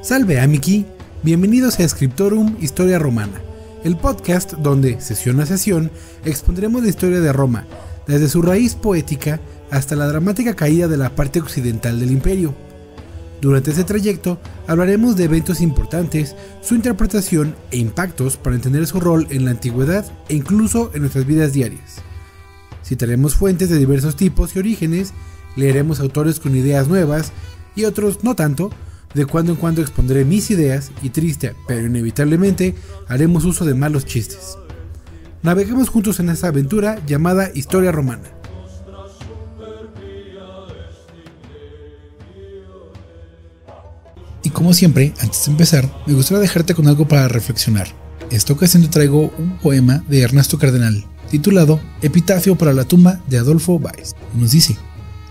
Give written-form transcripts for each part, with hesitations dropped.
Salve amici, bienvenidos a Scriptorum Historia Romana, el podcast donde, sesión a sesión, expondremos la historia de Roma, desde su raíz poética hasta la dramática caída de la parte occidental del imperio. Durante este trayecto hablaremos de eventos importantes, su interpretación e impactos para entender su rol en la antigüedad e incluso en nuestras vidas diarias. Citaremos fuentes de diversos tipos y orígenes, leeremos autores con ideas nuevas y otros no tanto. De cuando en cuando expondré mis ideas y triste, pero inevitablemente haremos uso de malos chistes. Naveguemos juntos en esta aventura llamada Historia Romana. Y como siempre, antes de empezar, me gustaría dejarte con algo para reflexionar. Esta ocasión te traigo un poema de Ernesto Cardenal, titulado Epitafio para la tumba de Adolfo Báez. Nos dice: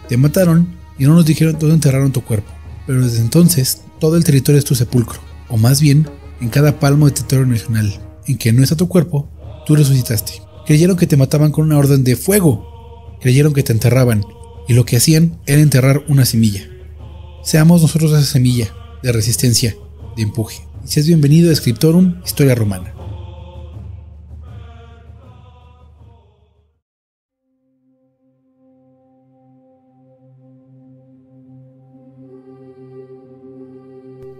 te mataron y no nos dijeron dónde enterraron tu cuerpo. Pero desde entonces, todo el territorio es tu sepulcro, o más bien, en cada palmo de territorio nacional, en que no está tu cuerpo, tú resucitaste. Creyeron que te mataban con una orden de fuego, creyeron que te enterraban, y lo que hacían era enterrar una semilla. Seamos nosotros esa semilla, de resistencia, de empuje. Y seas bienvenido a Scriptorum Historia Romana.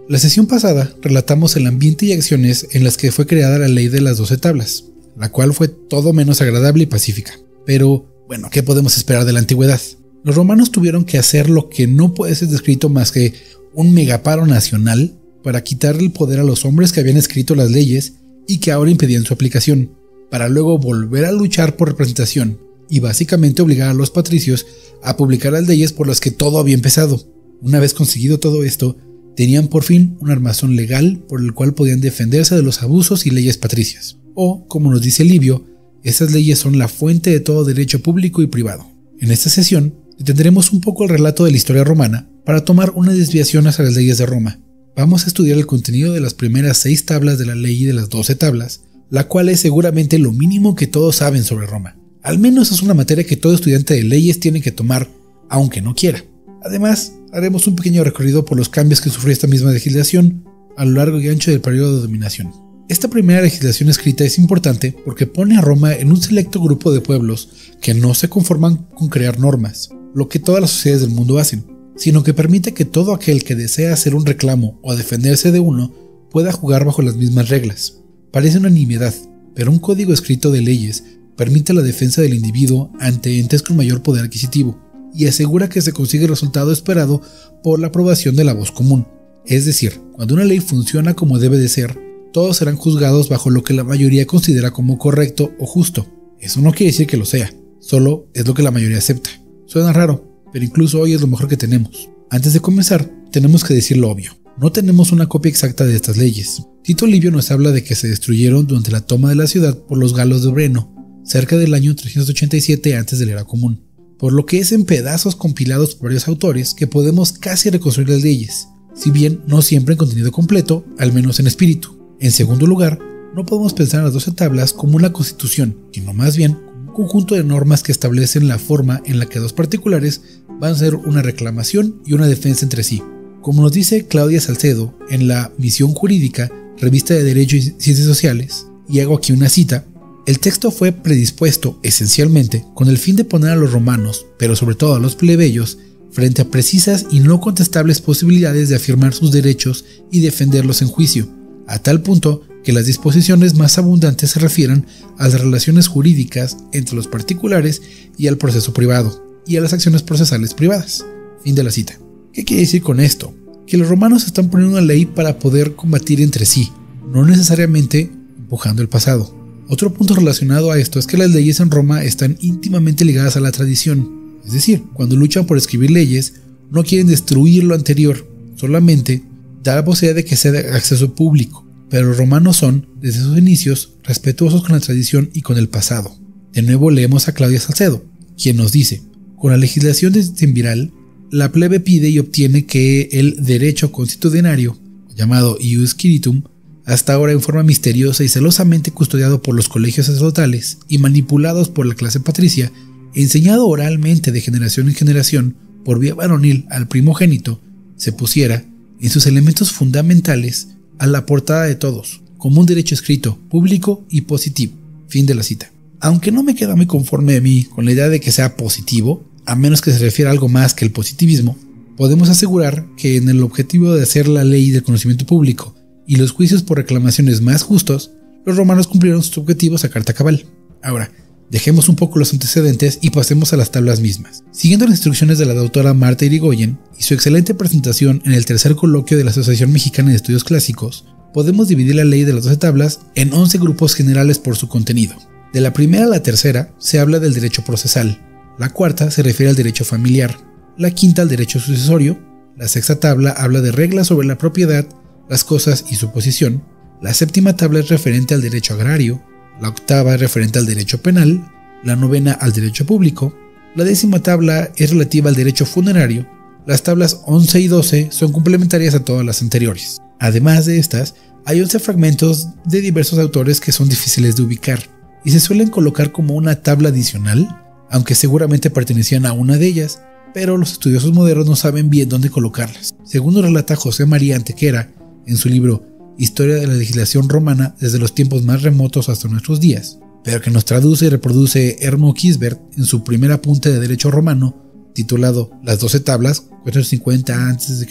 La sesión pasada relatamos el ambiente y acciones en las que fue creada la ley de las 12 tablas, la cual fue todo menos agradable y pacífica. Pero, bueno, ¿qué podemos esperar de la antigüedad? Los romanos tuvieron que hacer lo que no puede ser descrito más que un megaparo nacional para quitarle el poder a los hombres que habían escrito las leyes y que ahora impedían su aplicación, para luego volver a luchar por representación y básicamente obligar a los patricios a publicar las leyes por las que todo había empezado. Una vez conseguido todo esto, tenían por fin un armazón legal por el cual podían defenderse de los abusos y leyes patricias. O, como nos dice Livio, estas leyes son la fuente de todo derecho público y privado. En esta sesión, detendremos un poco el relato de la historia romana para tomar una desviación hacia las leyes de Roma. Vamos a estudiar el contenido de las primeras 6 tablas de la ley de las 12 tablas, la cual es seguramente lo mínimo que todos saben sobre Roma. Al menos es una materia que todo estudiante de leyes tiene que tomar, aunque no quiera. Además, haremos un pequeño recorrido por los cambios que sufrió esta misma legislación a lo largo y ancho del periodo de dominación. Esta primera legislación escrita es importante porque pone a Roma en un selecto grupo de pueblos que no se conforman con crear normas, lo que todas las sociedades del mundo hacen, sino que permite que todo aquel que desea hacer un reclamo o defenderse de uno pueda jugar bajo las mismas reglas. Parece una nimiedad, pero un código escrito de leyes permite la defensa del individuo ante entes con mayor poder adquisitivo y asegura que se consigue el resultado esperado por la aprobación de la voz común. Es decir, cuando una ley funciona como debe de ser, todos serán juzgados bajo lo que la mayoría considera como correcto o justo. Eso no quiere decir que lo sea, solo es lo que la mayoría acepta. Suena raro, pero incluso hoy es lo mejor que tenemos. Antes de comenzar, tenemos que decir lo obvio. No tenemos una copia exacta de estas leyes. Tito Livio nos habla de que se destruyeron durante la toma de la ciudad por los galos de Breno, cerca del año 387 antes de la era común, por lo que es en pedazos compilados por varios autores que podemos casi reconstruir las leyes, si bien no siempre en contenido completo, al menos en espíritu. En segundo lugar, no podemos pensar en las 12 tablas como una constitución, sino más bien como un conjunto de normas que establecen la forma en la que dos particulares van a hacer una reclamación y una defensa entre sí. Como nos dice Claudia Salcedo en la Misión Jurídica, revista de Derecho y Ciencias Sociales, y hago aquí una cita: el texto fue predispuesto, esencialmente, con el fin de poner a los romanos, pero sobre todo a los plebeyos, frente a precisas y no contestables posibilidades de afirmar sus derechos y defenderlos en juicio, a tal punto que las disposiciones más abundantes se refieren a las relaciones jurídicas entre los particulares y al proceso privado, y a las acciones procesales privadas. Fin de la cita. ¿Qué quiere decir con esto? Que los romanos están poniendo una ley para poder combatir entre sí, no necesariamente empujando el pasado. Otro punto relacionado a esto es que las leyes en Roma están íntimamente ligadas a la tradición. Es decir, cuando luchan por escribir leyes, no quieren destruir lo anterior, solamente dar la posibilidad de que sea de acceso público. Pero los romanos son, desde sus inicios, respetuosos con la tradición y con el pasado. De nuevo leemos a Claudia Salcedo, quien nos dice: con la legislación decemviral, la plebe pide y obtiene que el derecho constitucionario, llamado ius quiritum, hasta ahora en forma misteriosa y celosamente custodiado por los colegios sacerdotales y manipulados por la clase patricia, enseñado oralmente de generación en generación por vía varonil al primogénito, se pusiera, en sus elementos fundamentales a la portada de todos, como un derecho escrito, público y positivo. Fin de la cita. Aunque no me queda muy conforme a mí con la idea de que sea positivo, a menos que se refiera a algo más que el positivismo, podemos asegurar que en el objetivo de hacer la ley del conocimiento público y los juicios por reclamaciones más justos, los romanos cumplieron sus objetivos a carta cabal. Ahora, dejemos un poco los antecedentes y pasemos a las tablas mismas. Siguiendo las instrucciones de la doctora Marta Irigoyen y su excelente presentación en el tercer coloquio de la Asociación Mexicana de Estudios Clásicos, podemos dividir la ley de las 12 tablas en 11 grupos generales por su contenido. De la primera a la tercera se habla del derecho procesal, la cuarta se refiere al derecho familiar, la quinta al derecho sucesorio, la sexta tabla habla de reglas sobre la propiedad, las cosas y su posesión, la séptima tabla es referente al derecho agrario, la octava es referente al derecho penal, la novena al derecho público, la décima tabla es relativa al derecho funerario, las tablas 11 y 12 son complementarias a todas las anteriores. Además de estas, hay 11 fragmentos de diversos autores que son difíciles de ubicar y se suelen colocar como una tabla adicional, aunque seguramente pertenecían a una de ellas, pero los estudiosos modernos no saben bien dónde colocarlas. Según nos relata José María Antequera en su libro Historia de la legislación romana desde los tiempos más remotos hasta nuestros días, pero que nos traduce y reproduce Hermo Kisbert en su primer apunte de derecho romano, titulado Las 12 tablas, 450 a.C.,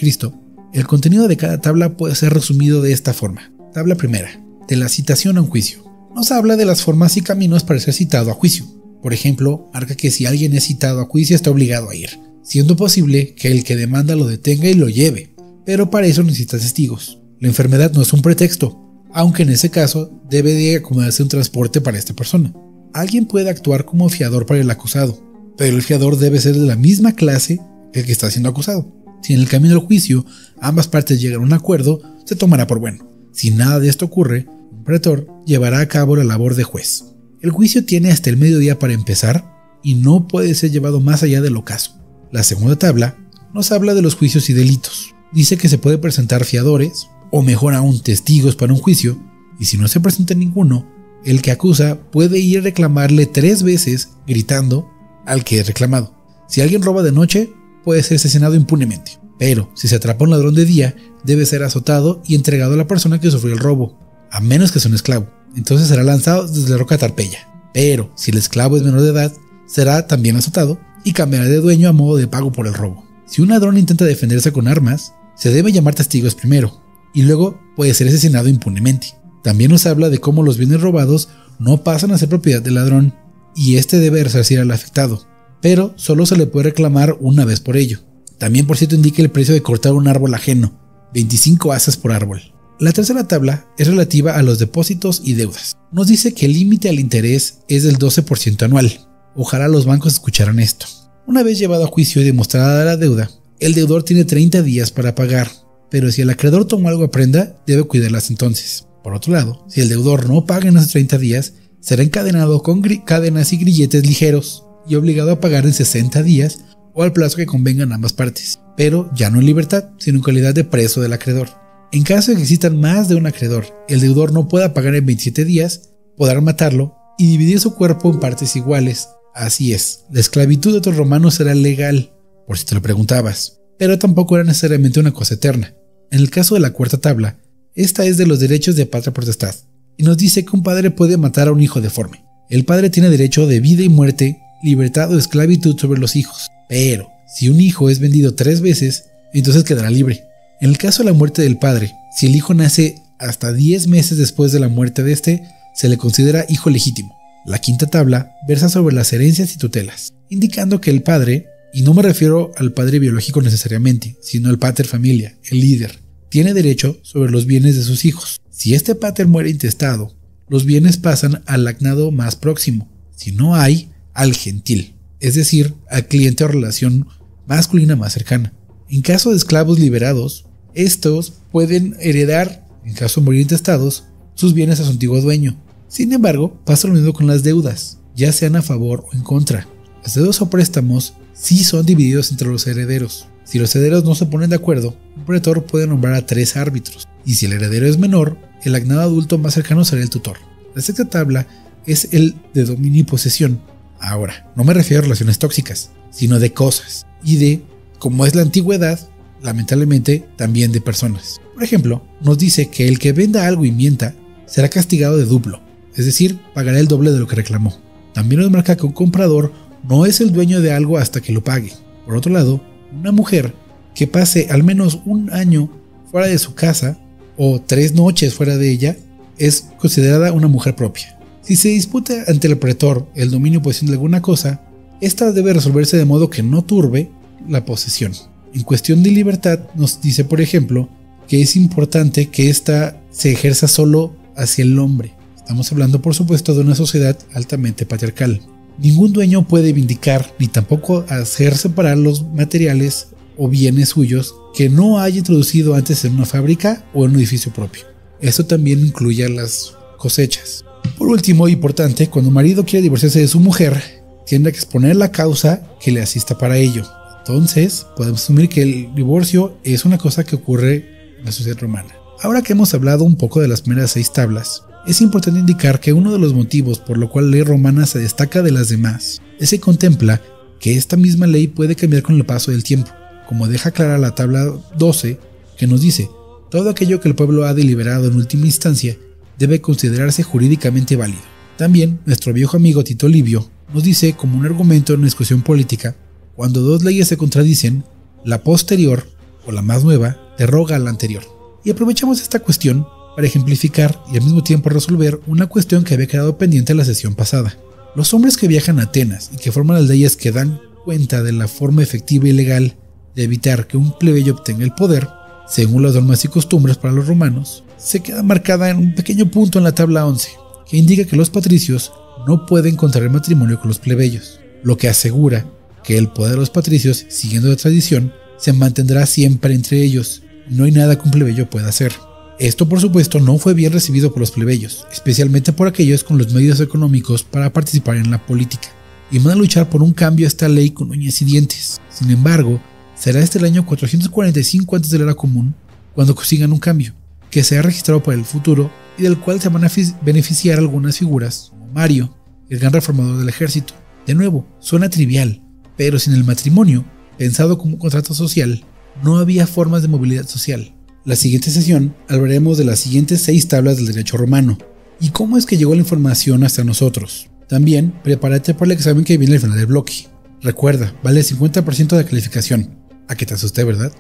el contenido de cada tabla puede ser resumido de esta forma. Tabla primera, de la citación a un juicio. Nos habla de las formas y caminos para ser citado a juicio. Por ejemplo, marca que si alguien es citado a juicio está obligado a ir, siendo posible que el que demanda lo detenga y lo lleve, pero para eso necesita testigos. La enfermedad no es un pretexto, aunque en ese caso debe de acomodarse un transporte para esta persona. Alguien puede actuar como fiador para el acusado, pero el fiador debe ser de la misma clase que el que está siendo acusado. Si en el camino del juicio ambas partes llegan a un acuerdo, se tomará por bueno. Si nada de esto ocurre, un pretor llevará a cabo la labor de juez. El juicio tiene hasta el mediodía para empezar y no puede ser llevado más allá del ocaso. La segunda tabla nos habla de los juicios y delitos. Dice que se puede presentar fiadores, o mejor aún testigos para un juicio, y si no se presenta ninguno, el que acusa puede ir a reclamarle 3 veces gritando al que es reclamado. Si alguien roba de noche, puede ser asesinado impunemente, pero si se atrapa un ladrón de día, debe ser azotado y entregado a la persona que sufrió el robo, a menos que sea un esclavo. Entonces será lanzado desde la roca Tarpeya. Pero si el esclavo es menor de edad, será también azotado y cambiará de dueño a modo de pago por el robo. Si un ladrón intenta defenderse con armas, se debe llamar testigos primero, y luego puede ser asesinado impunemente. También nos habla de cómo los bienes robados no pasan a ser propiedad del ladrón, y este debe resarcir al afectado, pero solo se le puede reclamar una vez por ello. También por cierto indica el precio de cortar un árbol ajeno, 25 asas por árbol. La tercera tabla es relativa a los depósitos y deudas. Nos dice que el límite al interés es del 12% anual. Ojalá los bancos escucharan esto. Una vez llevado a juicio y demostrada la deuda, el deudor tiene 30 días para pagar, pero si el acreedor tomó algo a prenda, debe cuidarlas entonces. Por otro lado, si el deudor no paga en esos 30 días, será encadenado con cadenas y grilletes ligeros y obligado a pagar en 60 días o al plazo que convengan ambas partes, pero ya no en libertad, sino en calidad de preso del acreedor. En caso de que existan más de un acreedor, el deudor no pueda pagar en 27 días, podrá matarlo y dividir su cuerpo en partes iguales. Así es, la esclavitud de otros romanos era legal, por si te lo preguntabas, pero tampoco era necesariamente una cosa eterna. En el caso de la cuarta tabla, esta es de los derechos de patria potestad, y nos dice que un padre puede matar a un hijo deforme. El padre tiene derecho de vida y muerte, libertad o esclavitud sobre los hijos, pero si un hijo es vendido 3 veces, entonces quedará libre. En el caso de la muerte del padre, si el hijo nace hasta 10 meses después de la muerte de este, se le considera hijo legítimo. La quinta tabla versa sobre las herencias y tutelas, indicando que el padre, y no me refiero al padre biológico necesariamente, sino al pater familia, el líder, tiene derecho sobre los bienes de sus hijos. Si este pater muere intestado, los bienes pasan al agnado más próximo, si no hay, al gentil, es decir, al cliente o relación masculina más cercana. En caso de esclavos liberados, estos pueden heredar, en caso de morir intestados, sus bienes a su antiguo dueño. Sin embargo, pasa lo mismo con las deudas, ya sean a favor o en contra. Las deudas o préstamos sí son divididos entre los herederos. Si los herederos no se ponen de acuerdo, un pretor puede nombrar a 3 árbitros, y si el heredero es menor, el agnado adulto más cercano será el tutor. La sexta tabla es el de dominio y posesión. Ahora, no me refiero a relaciones tóxicas, sino de cosas, y de, como es la antigüedad, lamentablemente también de personas. Por ejemplo, nos dice que el que venda algo y mienta será castigado de duplo, es decir, pagará el doble de lo que reclamó. También nos marca que un comprador no es el dueño de algo hasta que lo pague. Por otro lado, una mujer que pase al menos un año fuera de su casa o 3 noches fuera de ella es considerada una mujer propia. Si se disputa ante el pretor el dominio o posesión de alguna cosa, esta debe resolverse de modo que no turbe la posesión. En cuestión de libertad, nos dice, por ejemplo, que es importante que ésta se ejerza solo hacia el hombre. Estamos hablando, por supuesto, de una sociedad altamente patriarcal. Ningún dueño puede vindicar ni tampoco hacer separar los materiales o bienes suyos que no haya introducido antes en una fábrica o en un edificio propio. Esto también incluye a las cosechas. Por último, importante, cuando un marido quiere divorciarse de su mujer, tiene que exponer la causa que le asista para ello. Entonces, podemos asumir que el divorcio es una cosa que ocurre en la sociedad romana. Ahora que hemos hablado un poco de las primeras 6 tablas, es importante indicar que uno de los motivos por lo cual la ley romana se destaca de las demás es que contempla que esta misma ley puede cambiar con el paso del tiempo, como deja clara la tabla 12, que nos dice: todo aquello que el pueblo ha deliberado en última instancia debe considerarse jurídicamente válido. También nuestro viejo amigo Tito Livio nos dice, como un argumento en una discusión política, cuando 2 leyes se contradicen, la posterior, o la más nueva, deroga a la anterior. Y aprovechamos esta cuestión para ejemplificar y al mismo tiempo resolver una cuestión que había quedado pendiente en la sesión pasada. Los hombres que viajan a Atenas y que forman las leyes que dan cuenta de la forma efectiva y legal de evitar que un plebeyo obtenga el poder, según las normas y costumbres para los romanos, se queda marcada en un pequeño punto en la tabla 11, que indica que los patricios no pueden contraer matrimonio con los plebeyos, lo que asegura que el poder de los patricios, siguiendo la tradición, se mantendrá siempre entre ellos. No hay nada que un plebeyo pueda hacer. Esto, por supuesto, no fue bien recibido por los plebeyos, especialmente por aquellos con los medios económicos para participar en la política, y van a luchar por un cambio a esta ley con uñas y dientes. Sin embargo, será el año 445 a.C. de la Era Común cuando consigan un cambio, que se ha registrado para el futuro y del cual se van a beneficiar algunas figuras, como Mario, el gran reformador del ejército. De nuevo, suena trivial, pero sin el matrimonio, pensado como un contrato social, no había formas de movilidad social. La siguiente sesión hablaremos de las siguientes 6 tablas del derecho romano y cómo es que llegó la información hasta nosotros. También prepárate para el examen que viene al final del bloque. Recuerda, vale el 50% de calificación. ¿A que te asusté, verdad?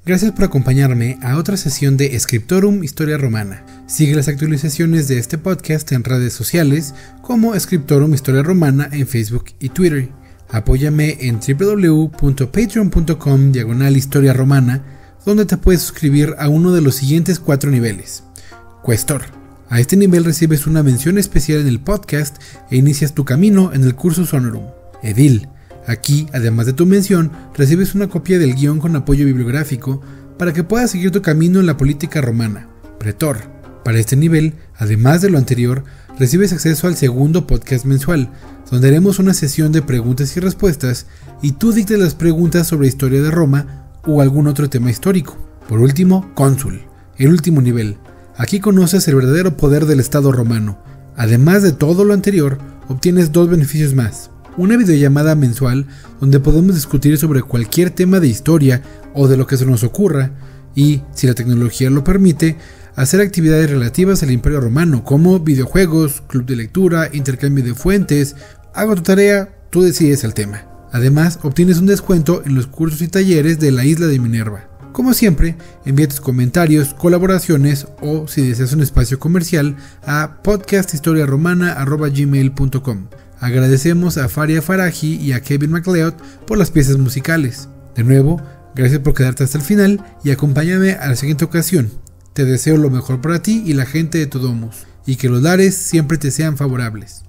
Gracias por acompañarme a otra sesión de Scriptorum Historia Romana. Sigue las actualizaciones de este podcast en redes sociales como Scriptorum Historia Romana en Facebook y Twitter. Apóyame en www.patreon.com/historia romana, donde te puedes suscribir a uno de los siguientes 4 niveles. Cuestor. A este nivel recibes una mención especial en el podcast e inicias tu camino en el cursus honorum. Edil. Aquí, además de tu mención, recibes una copia del guión con apoyo bibliográfico para que puedas seguir tu camino en la política romana. Pretor. Para este nivel, además de lo anterior, recibes acceso al segundo podcast mensual, donde haremos una sesión de preguntas y respuestas y tú dictes las preguntas sobre historia de Roma o algún otro tema histórico. Por último, Cónsul, el último nivel. Aquí conoces el verdadero poder del Estado romano. Además de todo lo anterior, obtienes 2 beneficios más. Una videollamada mensual donde podemos discutir sobre cualquier tema de historia o de lo que se nos ocurra y, si la tecnología lo permite, hacer actividades relativas al Imperio Romano como videojuegos, club de lectura, intercambio de fuentes. Hago tu tarea, tú decides el tema. Además, obtienes un descuento en los cursos y talleres de la isla de Minerva. Como siempre, envía tus comentarios, colaboraciones o, si deseas un espacio comercial, a podcasthistoriaromana@gmail.com. Agradecemos a Faria Faraji y a Kevin MacLeod por las piezas musicales. De nuevo, gracias por quedarte hasta el final y acompáñame a la siguiente ocasión. Te deseo lo mejor para ti y la gente de Todomus, y que los lares siempre te sean favorables.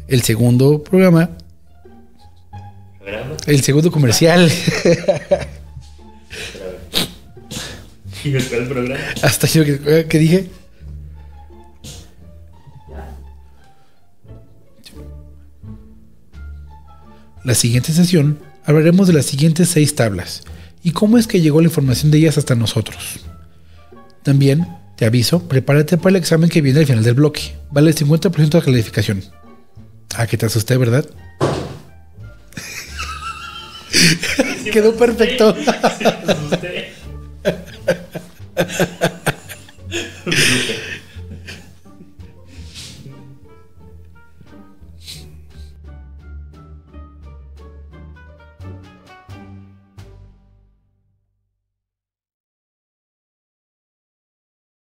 El segundo programa. El segundo comercial. ¿Y cuál programa? Hasta yo que dije. La siguiente sesión hablaremos de las siguientes 6 tablas y cómo es que llegó la información de ellas hasta nosotros. También, te aviso, prepárate para el examen que viene al final del bloque. Vale el 50% de calificación. Ah, que te asusté, ¿verdad? Quedó perfecto. Sí, me asusté.